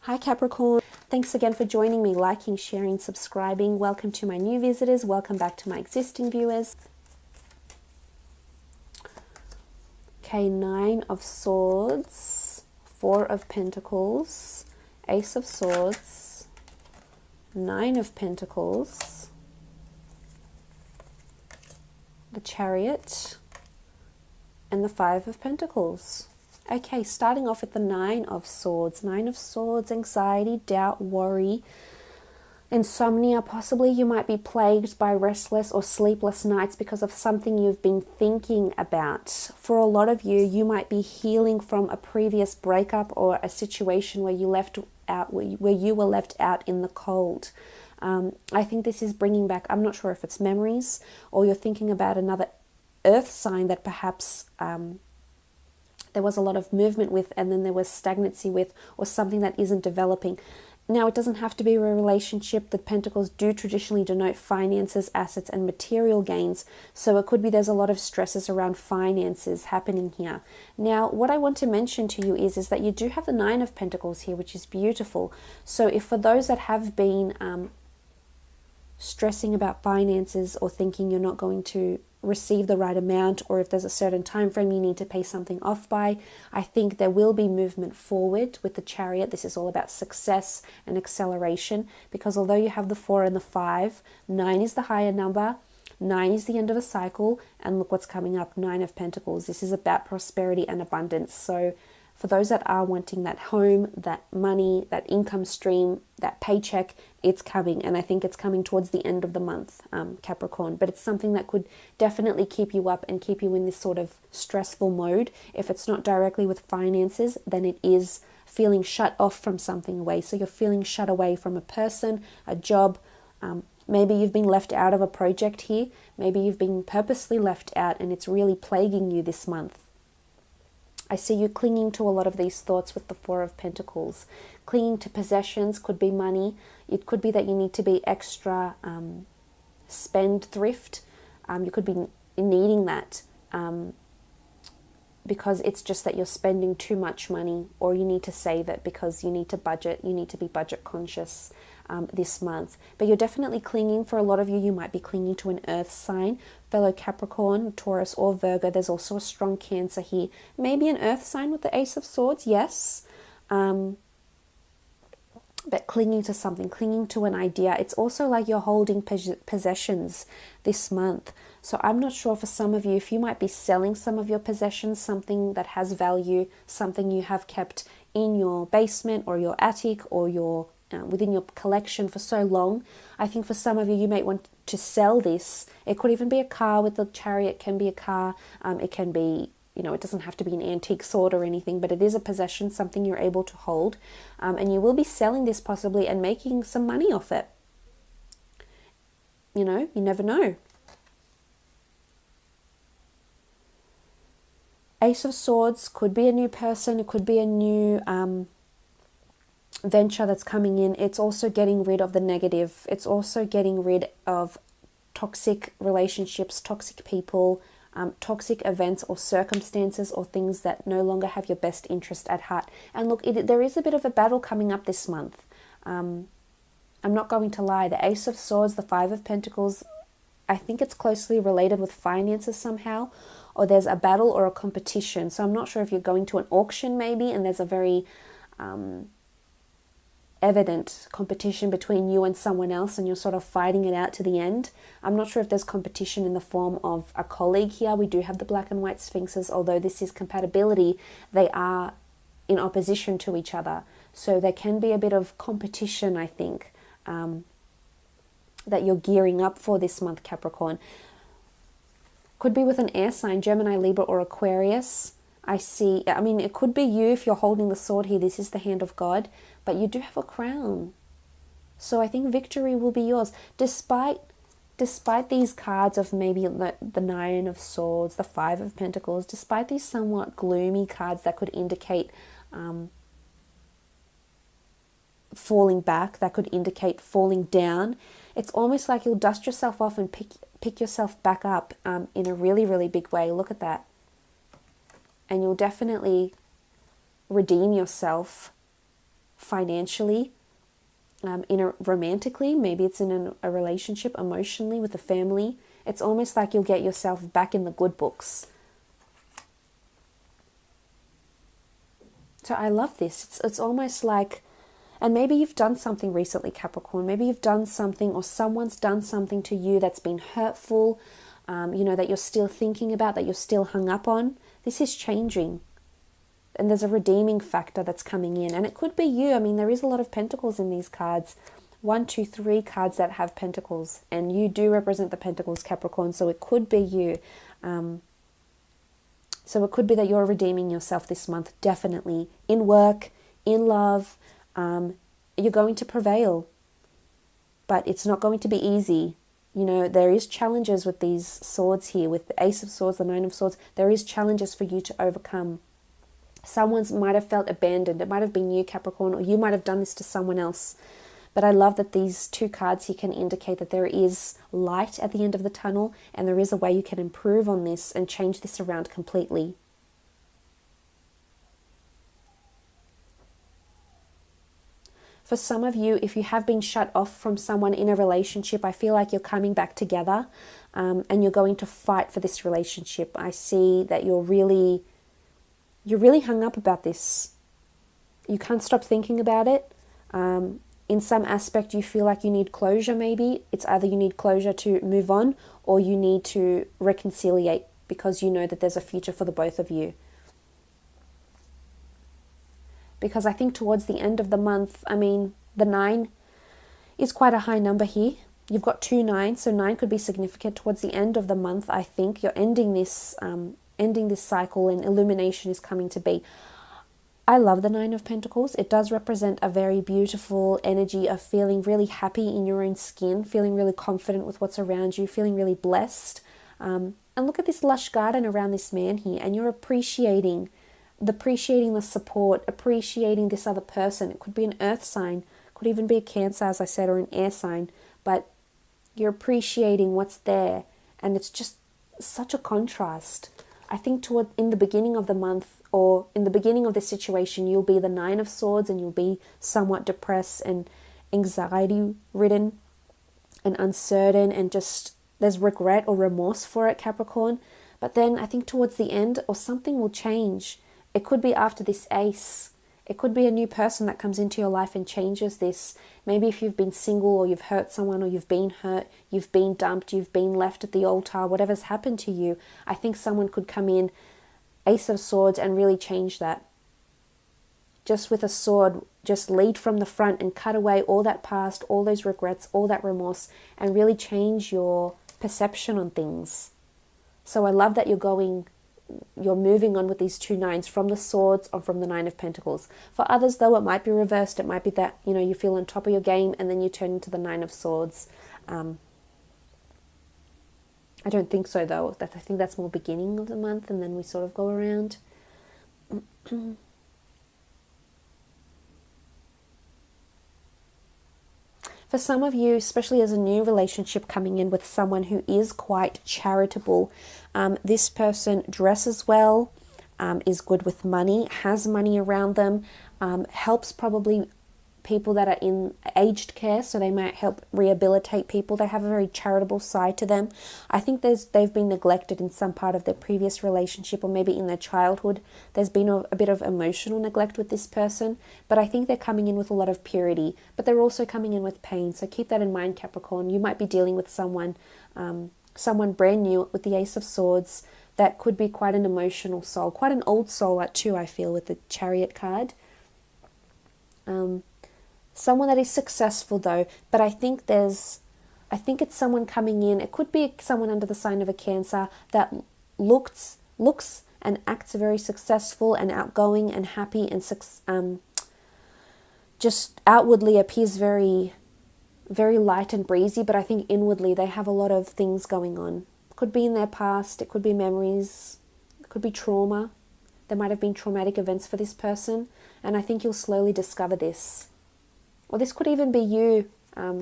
Hi Capricorn, thanks again for joining me, liking, sharing, subscribing. Welcome to my new visitors, welcome back to my existing viewers. Okay, 9 of Swords, 4 of Pentacles, Ace of Swords, 9 of Pentacles, the Chariot, and the 5 of Pentacles. Okay, starting off with the 9 of Swords. 9 of Swords, anxiety, doubt, worry, insomnia. Possibly you might be plagued by restless or sleepless nights because of something you've been thinking about. For a lot of you, you might be healing from a previous breakup or a situation where you were left out in the cold. I think this is bringing back, I'm not sure if it's memories or you're thinking about another earth sign that perhaps there was a lot of movement with, and then there was stagnancy with, or something that isn't developing. Now, it doesn't have to be a relationship. The Pentacles do traditionally denote finances, assets, and material gains. So it could be there's a lot of stresses around finances happening here. Now, what I want to mention to you is that you do have the 9 of Pentacles here, which is beautiful. So if for those that have been stressing about finances or thinking you're not going to receive the right amount, or if there's a certain time frame you need to pay something off by, I think there will be movement forward with the Chariot. This is all about success and acceleration, because although you have the 4 and the 5, 9 is the higher number, 9 is the end of a cycle, and look what's coming up, 9 of Pentacles. This is about prosperity and abundance. So for those that are wanting that home, that money, that income stream, that paycheck, it's coming. And I think it's coming towards the end of the month, Capricorn. But it's something that could definitely keep you up and keep you in this sort of stressful mode. If it's not directly with finances, then it is feeling shut off from something away. So you're feeling shut away from a person, a job. Maybe you've been left out of a project here. Maybe you've been purposely left out and it's really plaguing you this month. I see you clinging to a lot of these thoughts with the 4 of Pentacles. Clinging to possessions, could be money. It could be that you need to be extra spendthrift. You could be needing that because it's just that you're spending too much money, or you need to save it because you need to budget. You need to be budget conscious this month. But you're definitely clinging. For a lot of you, you might be clinging to an earth sign. Fellow Capricorn, Taurus, or Virgo. There's also a strong Cancer here. Maybe an earth sign with the Ace of Swords, yes. But clinging to something, clinging to an idea. It's also like you're holding possessions this month. So I'm not sure for some of you, if you might be selling some of your possessions, something that has value, something you have kept in your basement or your attic or your within your collection for so long. I think for some of you, you may want to sell this. It could even be a car with the Chariot. It can be a car. It can be, it doesn't have to be an antique sword or anything, but it is a possession, something you're able to hold. And you will be selling this possibly and making some money off it. You never know. Ace of Swords could be a new person. It could be a new venture that's coming in. It's also getting rid of the negative. It's also getting rid of toxic relationships, toxic people, toxic events or circumstances or things that no longer have your best interest at heart. And look, there is a bit of a battle coming up this month. I'm not going to lie. The Ace of Swords, the 5 of Pentacles, I think it's closely related with finances somehow, or there's a battle or a competition. So I'm not sure if you're going to an auction maybe, and there's a very evident competition between you and someone else, and you're sort of fighting it out to the end. I'm not sure if there's competition in the form of a colleague here. We do have the black and white sphinxes. Although this is compatibility, they are in opposition to each other. So there can be a bit of competition, I think, that you're gearing up for this month, Capricorn. Could be with an air sign, Gemini, Libra, or Aquarius. It could be you if you're holding the sword here. This is the hand of God, but you do have a crown. So I think victory will be yours. Despite these cards of maybe the 9 of Swords, the 5 of Pentacles, despite these somewhat gloomy cards that could indicate falling back, that could indicate falling down, it's almost like you'll dust yourself off and pick yourself back up in a really, really big way. Look at that. And you'll definitely redeem yourself financially, romantically, maybe it's in a relationship, emotionally, with a family. It's almost like you'll get yourself back in the good books. So I love this. It's almost like, and maybe you've done something recently, Capricorn. Maybe you've done something, or someone's done something to you that's been hurtful, that you're still thinking about, that you're still hung up on. This is changing. And there's a redeeming factor that's coming in. And it could be you. I mean, there is a lot of pentacles in these cards. 1, 2, 3 cards that have pentacles. And you do represent the pentacles, Capricorn. So it could be you. So it could be that you're redeeming yourself this month, definitely. In work, in love, you're going to prevail. But it's not going to be easy. You know, there is challenges with these swords here, with the Ace of Swords, the Nine of Swords. There is challenges for you to overcome. Someone might have felt abandoned. It might have been you, Capricorn, or you might have done this to someone else. But I love that these 2 cards here can indicate that there is light at the end of the tunnel, and there is a way you can improve on this and change this around completely. For some of you, if you have been shut off from someone in a relationship, I feel like you're coming back together, and you're going to fight for this relationship. I see that you're really hung up about this. You can't stop thinking about it. In some aspect, you feel like you need closure, maybe. It's either you need closure to move on, or you need to reconciliate because you know that there's a future for the both of you. Because I think towards the end of the month, I mean, the 9 is quite a high number here. You've got 2 9s, so 9 could be significant. Towards the end of the month, I think you're ending this cycle, and illumination is coming to be. I love the 9 of Pentacles. It does represent a very beautiful energy of feeling really happy in your own skin, feeling really confident with what's around you, feeling really blessed. And look at this lush garden around this man here, and you're appreciating the support, appreciating this other person. It could be an earth sign, could even be a Cancer, as I said, or an air sign, but you're appreciating what's there, and it's just such a contrast. I think in the beginning of the month, or in the beginning of the situation, you'll be the 9 of Swords, and you'll be somewhat depressed and anxiety ridden and uncertain, and just there's regret or remorse for it, Capricorn. But then I think towards the end, or something will change. It could be after this Ace. It could be a new person that comes into your life and changes this. Maybe if you've been single, or you've hurt someone, or you've been hurt, you've been dumped, you've been left at the altar, whatever's happened to you, I think someone could come in, Ace of Swords, and really change that. Just with a sword, just lead from the front and cut away all that past, all those regrets, all that remorse, and really change your perception on things. So I love that you're moving on with these 2 9s from the Swords or from the 9 of Pentacles. For others, though, it might be reversed. It might be that, you feel on top of your game, and then you turn into the 9 of Swords. I don't think so, though. I think that's more beginning of the month, and then we sort of go around. For some of you, especially as a new relationship coming in with someone who is quite charitable, this person dresses well, is good with money, has money around them, helps probably people that are in aged care, so they might help rehabilitate people. They have a very charitable side to them. I think they've been neglected in some part of their previous relationship, or maybe in their childhood. There's been a bit of emotional neglect with this person, but I think they're coming in with a lot of purity, but they're also coming in with pain. So keep that in mind, Capricorn. You might be dealing with someone brand new with the Ace of Swords that could be quite an emotional soul, quite an old soul too, I feel, with the Chariot card. Someone that is successful, though, but I think it's someone coming in. It could be someone under the sign of a Cancer that looks and acts very successful and outgoing and happy, and just outwardly appears very, very light and breezy, but I think inwardly they have a lot of things going on. It could be in their past, it could be memories, it could be trauma. There might have been traumatic events for this person, and I think you'll slowly discover this. Or this could even be you,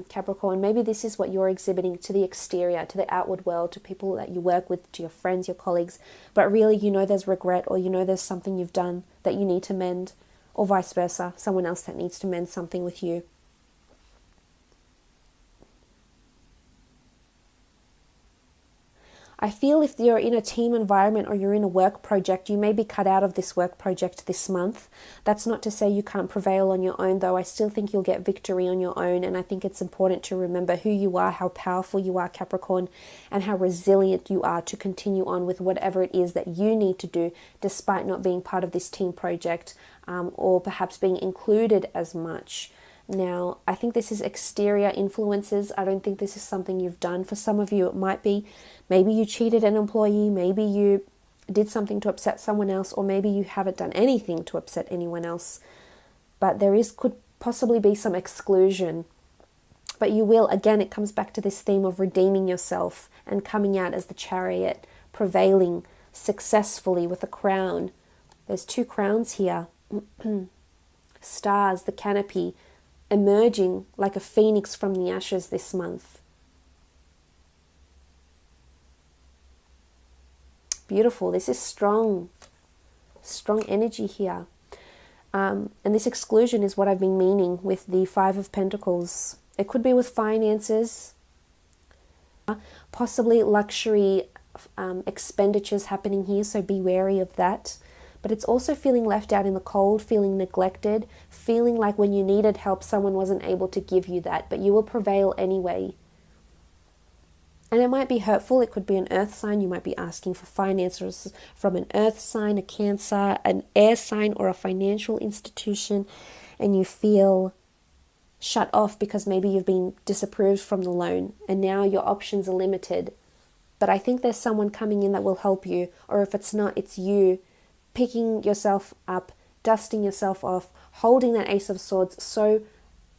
Capricorn. Maybe this is what you're exhibiting to the exterior, to the outward world, to people that you work with, to your friends, your colleagues. But really, there's regret, or there's something you've done that you need to mend. or vice versa, someone else that needs to mend something with you. I feel if you're in a team environment or you're in a work project, you may be cut out of this work project this month. That's not to say you can't prevail on your own, though. I still think you'll get victory on your own, and I think it's important to remember who you are, how powerful you are, Capricorn, and how resilient you are to continue on with whatever it is that you need to do, despite not being part of this team project, or perhaps being included as much. Now, I think this is exterior influences. I don't think this is something you've done. For some of you, it might be. Maybe you cheated an employee. Maybe you did something to upset someone else. Or maybe you haven't done anything to upset anyone else. But could possibly be some exclusion. But you will, again, it comes back to this theme of redeeming yourself and coming out as the Chariot, prevailing successfully with a crown. There's 2 crowns here. Stars, the canopy, emerging like a phoenix from the ashes this month. Beautiful. This is strong energy here. And this exclusion is what I've been meaning with the 5 of Pentacles. It could be with finances, possibly luxury expenditures happening here, so be wary of that. But it's also feeling left out in the cold, feeling neglected, feeling like when you needed help, someone wasn't able to give you that, but you will prevail anyway. And it might be hurtful. It could be an earth sign. You might be asking for finances from an earth sign, a Cancer, an air sign, or a financial institution, and you feel shut off because maybe you've been disapproved from the loan, and now your options are limited. But I think there's someone coming in that will help you, or if it's not, it's you picking yourself up, dusting yourself off, holding that Ace of Swords so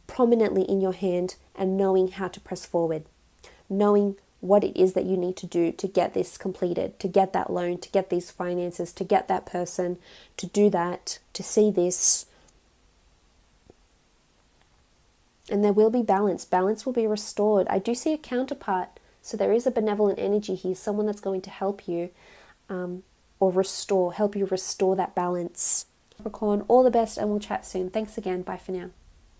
prominently in your hand, and knowing how to press forward, knowing what it is that you need to do to get this completed, to get that loan, to get these finances, to get that person, to do that, to see this. And there will be balance. Balance will be restored. I do see a counterpart. So there is a benevolent energy here, someone that's going to help you or help you restore that balance. Capricorn, all the best, and we'll chat soon. Thanks again. Bye for now.